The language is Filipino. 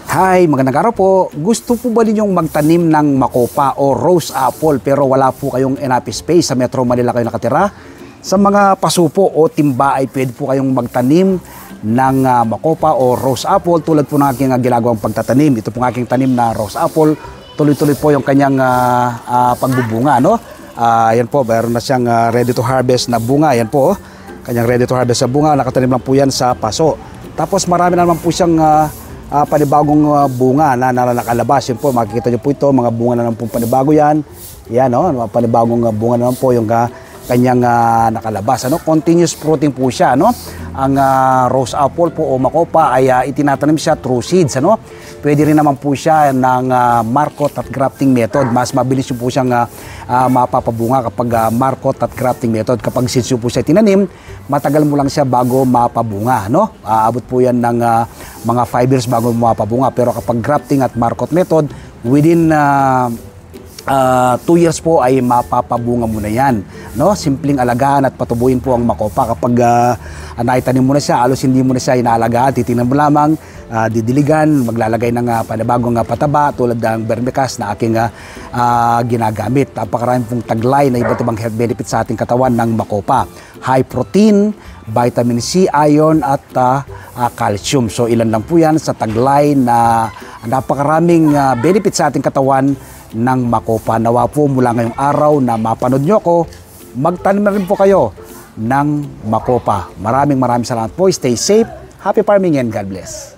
Hi, magandang araw po. Gusto po ba ninyong magtanim ng makopa o rose apple pero wala po kayong enough space, sa Metro Manila kayo nakatira? Sa mga pasupo o timba ay pwede po kayong magtanim ng makopa o rose apple tulad po ng aking ginagawang pagtatanim. Ito po ng aking tanim na rose apple. Tuloy-tuloy po yung kanyang pagbubunga, no? Yan po, mayroon na siyang ready to harvest na bunga. Yan po, kanyang ready to harvest na bunga. Nakatanim lang po yan sa paso. Tapos marami na naman po siyang panibagong bunga na nakalabas. Yun po, makikita nyo po ito, mga bunga na naman po panibago yan. Yan, no? Panibagong bunga na naman po yung kanyang nakalabas. Ano? Continuous fruiting po siya. No? Ang rose apple po o makopa ay itinatanim siya through seeds. Ano? Pwede rin naman po siya ng marcot at grafting method. Mas mabilis po siyang mapapabunga kapag marcot at grafting method. Kapag seeds po siya tinanim, matagal mo lang siya bago mapabunga. No? Aabot po yan ng mga 5 years bago mapabunga. Pero kapag grafting at marcot method, within 2 years po ay mapapabunga mo na yan. No? Simpleng alagaan at patubuin po ang makopa. Kapag naitanim mo na siya, alos hindi mo na siya inaalagaan, titingnan mo lamang, didiligan, maglalagay ng panibagong pataba tulad ng vermicast na aking ginagamit. Napakarami pong taglay na iba't ibang health benefits sa ating katawan ng makopa. High protein, vitamin C, iron at calcium. So ilan lang po yan sa taglay na napakaraming benefits sa ating katawan ng makopa. Nawa po mula ngayong araw na mapanood nyo ako, magtanim na rin po kayo ng makopa. Maraming salamat po. Stay safe, happy farming and God bless.